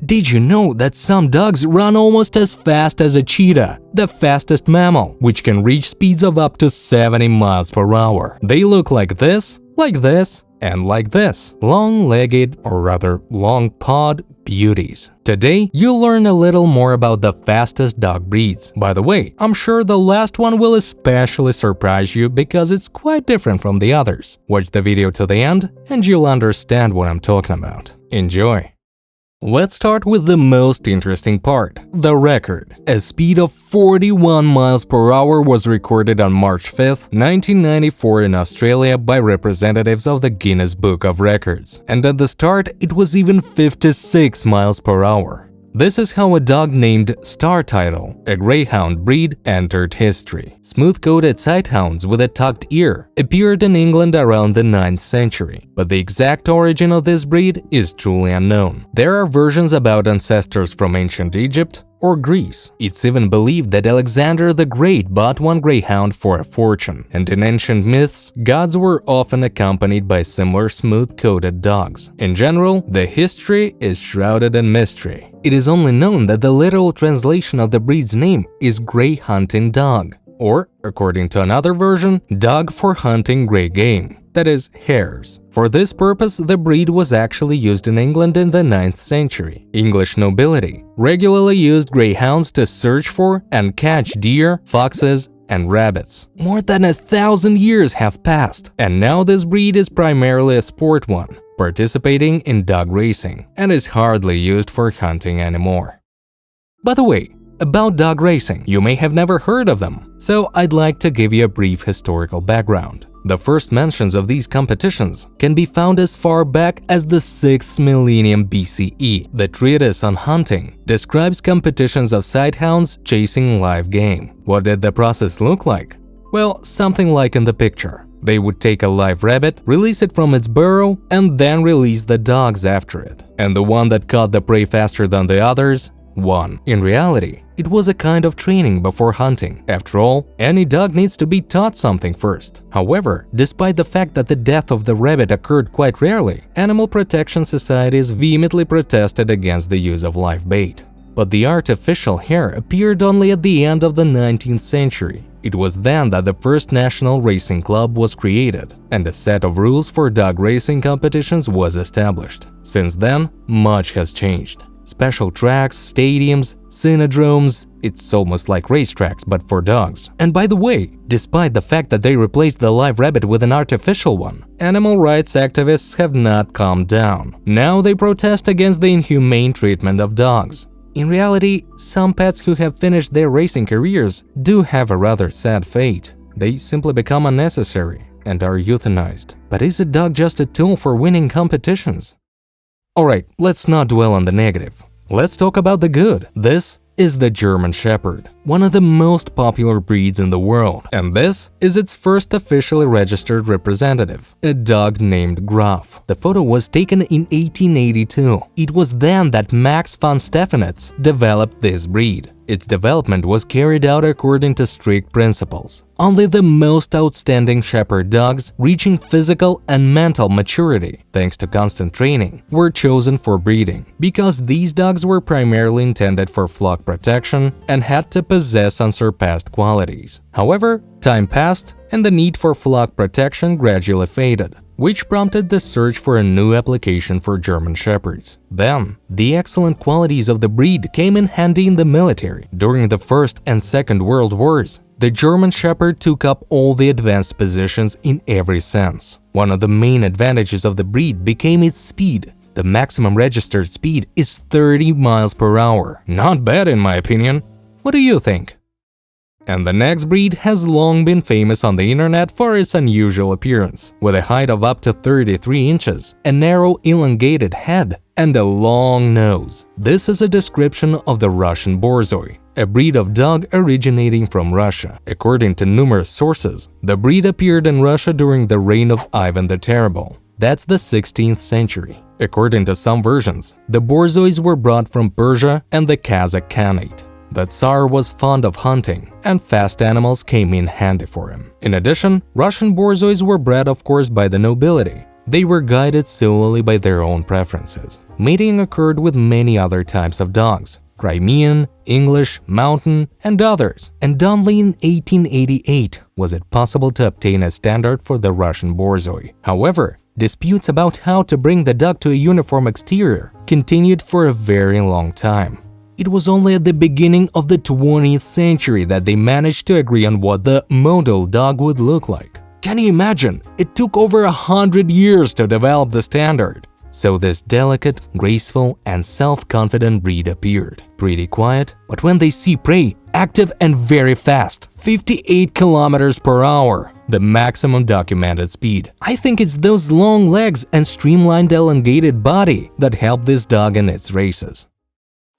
Did you know that some dogs run almost as fast as a cheetah, the fastest mammal, which can reach speeds of up to 70 miles per hour? They look like this, and like this. Long-legged, or rather long-pawed beauties. Today, you'll learn a little more about the fastest dog breeds. By the way, I'm sure the last one will especially surprise you because it's quite different from the others. Watch the video to the end and you'll understand what I'm talking about. Enjoy! Let's start with the most interesting part, the record. A speed of 41 miles per hour was recorded on March 5th, 1994 in Australia by representatives of the Guinness Book of Records. And at the start, it was even 56 miles per hour. This is how a dog named Star Title, a greyhound breed, entered history. Smooth-coated sighthounds with a tucked ear appeared in England around the 9th century, but the exact origin of this breed is truly unknown. There are versions about ancestors from ancient Egypt or Greece. It's even believed that Alexander the Great bought one greyhound for a fortune, and in ancient myths, gods were often accompanied by similar smooth-coated dogs. In general, the history is shrouded in mystery. It is only known that the literal translation of the breed's name is grey hunting dog, or, according to another version, dog for hunting grey game. That is, hares. For this purpose, the breed was actually used in England in the 9th century. English nobility regularly used greyhounds to search for and catch deer, foxes, and rabbits. More than 1,000 years have passed, and now this breed is primarily a sport one, participating in dog racing, and is hardly used for hunting anymore. By the way, about dog racing, you may have never heard of them, so I'd like to give you a brief historical background. The first mentions of these competitions can be found as far back as the 6th millennium BCE. The treatise on hunting describes competitions of sighthounds chasing live game. What did the process look like? Well, something like in the picture. They would take a live rabbit, release it from its burrow, and then release the dogs after it. And the one that caught the prey faster than the others won. In reality, it was a kind of training before hunting. After all, any dog needs to be taught something first. However, despite the fact that the death of the rabbit occurred quite rarely, animal protection societies vehemently protested against the use of live bait. But the artificial hare appeared only at the end of the 19th century. It was then that the first national racing club was created, and a set of rules for dog racing competitions was established. Since then, much has changed. Special tracks, stadiums, synodromes, it's almost like racetracks but for dogs. And by the way, despite the fact that they replaced the live rabbit with an artificial one, animal rights activists have not calmed down. Now they protest against the inhumane treatment of dogs. In reality, some pets who have finished their racing careers do have a rather sad fate. They simply become unnecessary and are euthanized. But is a dog just a tool for winning competitions? Alright, let's not dwell on the negative. Let's talk about the good. This is the German Shepherd, one of the most popular breeds in the world. And this is its first officially registered representative, a dog named Graf. The photo was taken in 1882. It was then that Max von Stephanitz developed this breed. Its development was carried out according to strict principles. Only the most outstanding shepherd dogs, reaching physical and mental maturity, thanks to constant training, were chosen for breeding, because these dogs were primarily intended for flock protection and had to possess unsurpassed qualities. However, time passed and the need for flock protection gradually faded, which prompted the search for a new application for German Shepherds. Then, the excellent qualities of the breed came in handy in the military. During the First and Second World Wars, the German Shepherd took up all the advanced positions in every sense. One of the main advantages of the breed became its speed. The maximum registered speed is 30 miles per hour. Not bad in my opinion. What do you think? And the next breed has long been famous on the internet for its unusual appearance, with a height of up to 33 inches, a narrow elongated head, and a long nose. This is a description of the Russian Borzoi, a breed of dog originating from Russia. According to numerous sources, the breed appeared in Russia during the reign of Ivan the Terrible. That's the 16th century. According to some versions, the Borzois were brought from Persia and the Kazakh Khanate. The Tsar was fond of hunting, and fast animals came in handy for him. In addition, Russian Borzois were bred, of course, by the nobility. They were guided solely by their own preferences. Mating occurred with many other types of dogs: Crimean, English, Mountain, and others. And only in 1888 was it possible to obtain a standard for the Russian Borzoi. However, disputes about how to bring the dog to a uniform exterior continued for a very long time. It was only at the beginning of the 20th century that they managed to agree on what the model dog would look like. Can you imagine? It took over 100 years to develop the standard. So this delicate, graceful, and self-confident breed appeared. Pretty quiet, but when they see prey, active and very fast. 58 kilometers per hour, the maximum documented speed. I think it's those long legs and streamlined elongated body that help this dog in its races.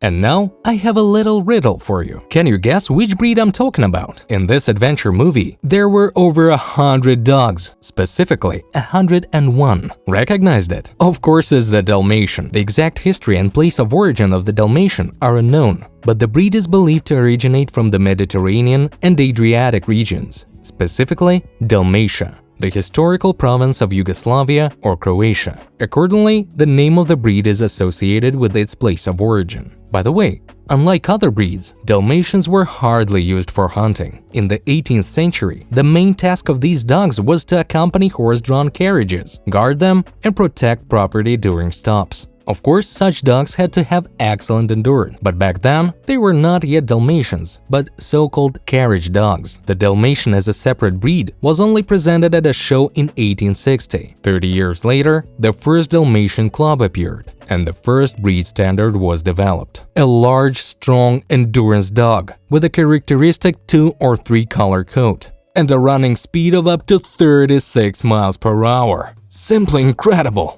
And now, I have a little riddle for you. Can you guess which breed I'm talking about? In this adventure movie, there were over 100 dogs, specifically 101. Recognized it? Of course, it's the Dalmatian. The exact history and place of origin of the Dalmatian are unknown, but the breed is believed to originate from the Mediterranean and Adriatic regions, specifically Dalmatia, the historical province of Yugoslavia or Croatia. Accordingly, the name of the breed is associated with its place of origin. By the way, unlike other breeds, Dalmatians were hardly used for hunting. In the 18th century, the main task of these dogs was to accompany horse-drawn carriages, guard them, and protect property during stops. Of course, such dogs had to have excellent endurance, but back then, they were not yet Dalmatians, but so-called carriage dogs. The Dalmatian as a separate breed was only presented at a show in 1860. 30 years later, the first Dalmatian club appeared, and the first breed standard was developed. A large, strong endurance dog with a characteristic 2 or 3 color coat and a running speed of up to 36 miles per hour. Simply incredible!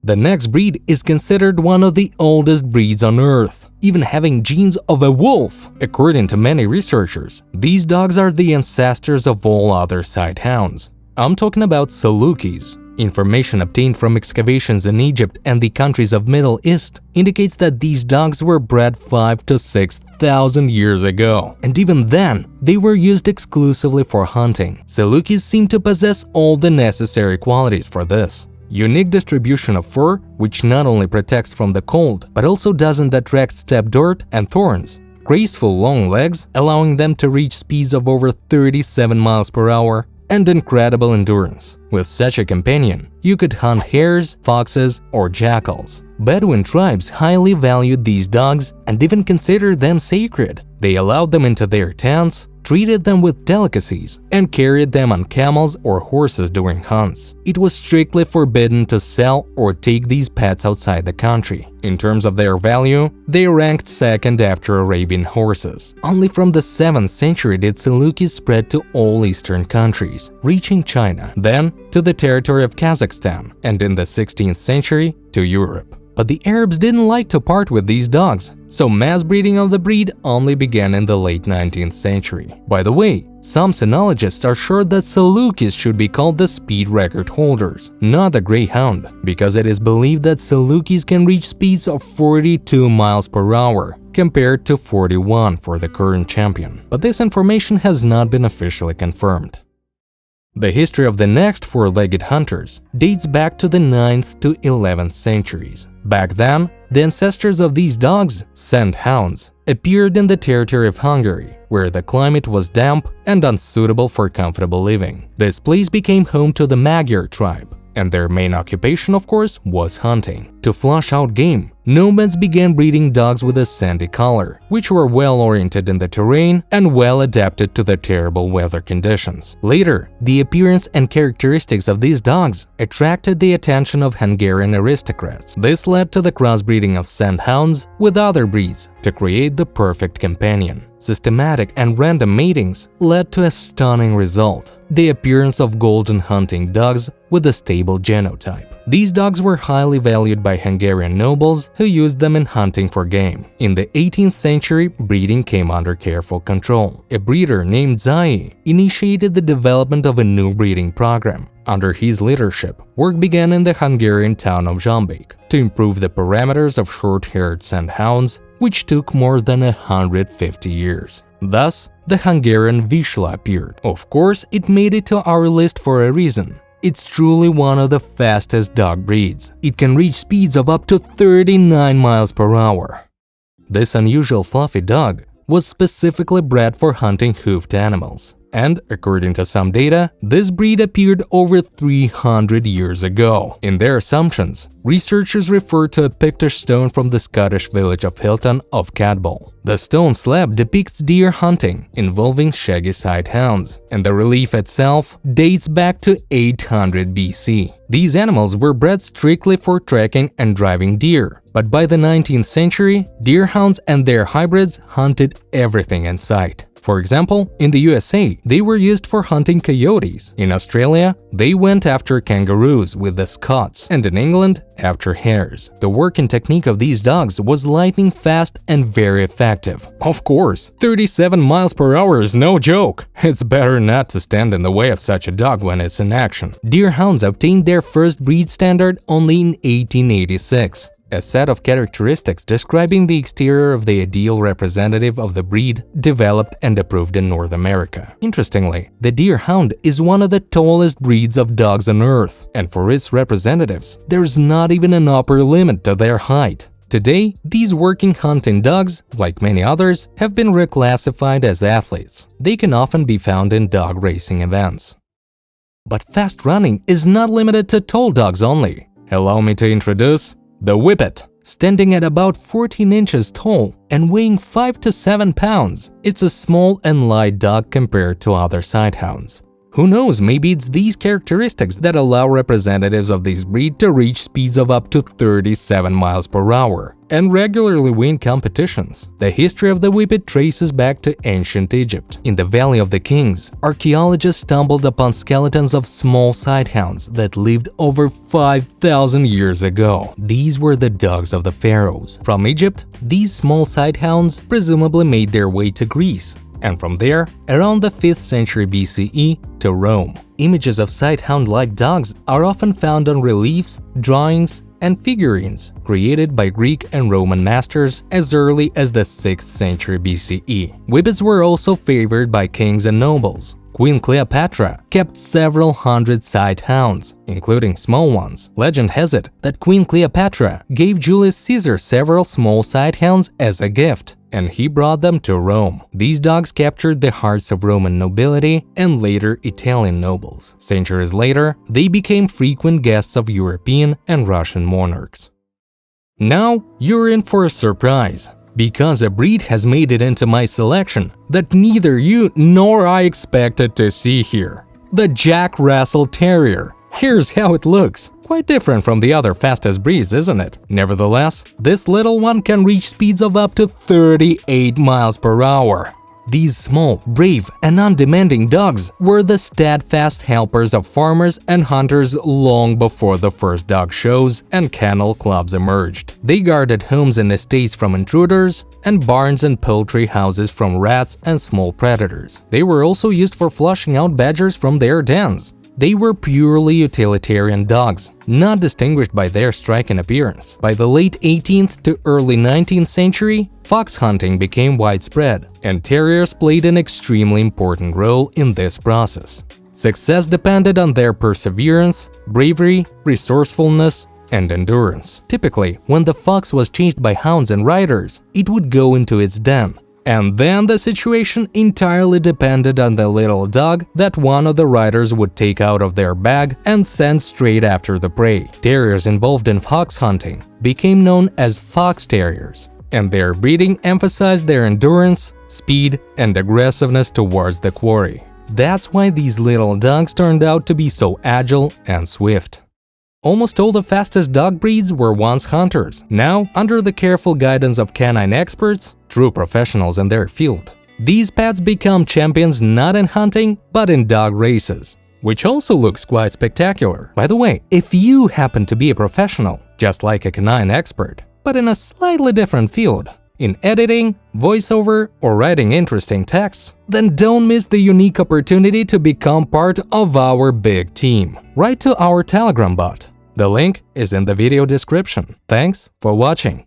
The next breed is considered one of the oldest breeds on Earth, even having genes of a wolf. According to many researchers, these dogs are the ancestors of all other sighthounds. I'm talking about Salukis. Information obtained from excavations in Egypt and the countries of Middle East indicates that these dogs were bred 5,000 to 6,000 years ago. And even then, they were used exclusively for hunting. Salukis seem to possess all the necessary qualities for this. Unique distribution of fur, which not only protects from the cold, but also doesn't attract steppe dirt and thorns. Graceful long legs, allowing them to reach speeds of over 37 miles per hour, and incredible endurance. With such a companion, you could hunt hares, foxes, or jackals. Bedouin tribes highly valued these dogs and even considered them sacred. They allowed them into their tents, treated them with delicacies, and carried them on camels or horses during hunts. It was strictly forbidden to sell or take these pets outside the country. In terms of their value, they ranked second after Arabian horses. Only from the 7th century did Salukis spread to all eastern countries, reaching China, then to the territory of Kazakhstan, and in the 16th century to Europe. But the Arabs didn't like to part with these dogs, so mass breeding of the breed only began in the late 19th century. By the way, some cynologists are sure that Salukis should be called the speed record holders, not the greyhound, because it is believed that Salukis can reach speeds of 42 miles per hour, compared to 41 for the current champion. But this information has not been officially confirmed. The history of the next four-legged hunters dates back to the 9th to 11th centuries. Back then, the ancestors of these dogs, sandhounds, appeared in the territory of Hungary, where the climate was damp and unsuitable for comfortable living. This place became home to the Magyar tribe, and their main occupation, of course, was hunting. To flush out game, nomads began breeding dogs with a sandy color, which were well-oriented in the terrain and well adapted to the terrible weather conditions. Later, the appearance and characteristics of these dogs attracted the attention of Hungarian aristocrats. This led to the crossbreeding of sandhounds with other breeds to create the perfect companion. Systematic and random matings led to a stunning result: the appearance of golden hunting dogs with a stable genotype. These dogs were highly valued by Hungarian nobles who used them in hunting for game. In the 18th century, breeding came under careful control. A breeder named Zai initiated the development of a new breeding program. Under his leadership, work began in the Hungarian town of Zsambék to improve the parameters of short-haired sandhounds, which took more than 150 years. Thus, the Hungarian Vizsla appeared. Of course, it made it to our list for a reason. It's truly one of the fastest dog breeds. It can reach speeds of up to 39 miles per hour. This unusual fluffy dog was specifically bred for hunting hoofed animals. And, according to some data, this breed appeared over 300 years ago. In their assumptions, researchers refer to a Pictish stone from the Scottish village of Hilton of Cadboll. The stone slab depicts deer hunting involving shaggy sighthounds, and the relief itself dates back to 800 BC. These animals were bred strictly for tracking and driving deer, but by the 19th century, deerhounds and their hybrids hunted everything in sight. For example, in the USA, they were used for hunting coyotes. In Australia, they went after kangaroos with the Scots, and in England, after hares. The working technique of these dogs was lightning fast and very effective. Of course, 37 miles per hour is no joke. It's better not to stand in the way of such a dog when it's in action. Deerhounds obtained their first breed standard only in 1886. A set of characteristics describing the exterior of the ideal representative of the breed developed and approved in North America. Interestingly, the Deerhound is one of the tallest breeds of dogs on Earth, and for its representatives, there's not even an upper limit to their height. Today, these working hunting dogs, like many others, have been reclassified as athletes. They can often be found in dog racing events. But fast running is not limited to tall dogs only. Allow me to introduce the Whippet. Standing at about 14 inches tall and weighing 5 to 7 pounds, it's a small and light dog compared to other sighthounds. Who knows, maybe it's these characteristics that allow representatives of this breed to reach speeds of up to 37 miles per hour and regularly win competitions. The history of the Whippet traces back to ancient Egypt. In the Valley of the Kings, archaeologists stumbled upon skeletons of small sighthounds that lived over 5,000 years ago. These were the dogs of the pharaohs. From Egypt, these small sighthounds presumably made their way to Greece, and from there, around the 5th century BCE, to Rome. Images of sighthound-like dogs are often found on reliefs, drawings, and figurines created by Greek and Roman masters as early as the 6th century BCE. Whippets were also favored by kings and nobles. Queen Cleopatra kept several hundred sighthounds, including small ones. Legend has it that Queen Cleopatra gave Julius Caesar several small sighthounds as a gift, and he brought them to Rome. These dogs captured the hearts of Roman nobility and later Italian nobles. Centuries later, they became frequent guests of European and Russian monarchs. Now, you're in for a surprise, because a breed has made it into my selection that neither you nor I expected to see here. The Jack Russell Terrier. Here's how it looks. Quite different from the other fastest breeds, isn't it? Nevertheless, this little one can reach speeds of up to 38 miles per hour. These small, brave, and undemanding dogs were the steadfast helpers of farmers and hunters long before the first dog shows and kennel clubs emerged. They guarded homes and estates from intruders, and barns and poultry houses from rats and small predators. They were also used for flushing out badgers from their dens. They were purely utilitarian dogs, not distinguished by their striking appearance. By the late 18th to early 19th century, fox hunting became widespread, and terriers played an extremely important role in this process. Success depended on their perseverance, bravery, resourcefulness, and endurance. Typically, when the fox was chased by hounds and riders, it would go into its den. And then the situation entirely depended on the little dog that one of the riders would take out of their bag and send straight after the prey. Terriers involved in fox hunting became known as fox terriers, and their breeding emphasized their endurance, speed, and aggressiveness towards the quarry. That's why these little dogs turned out to be so agile and swift. Almost all the fastest dog breeds were once hunters. Now, under the careful guidance of canine experts, true professionals in their field, these pets become champions not in hunting, but in dog races, which also looks quite spectacular. By the way, if you happen to be a professional, just like a canine expert, but in a slightly different field, in editing, voiceover, or writing interesting texts, then don't miss the unique opportunity to become part of our big team. Write to our Telegram bot. The link is in the video description. Thanks for watching.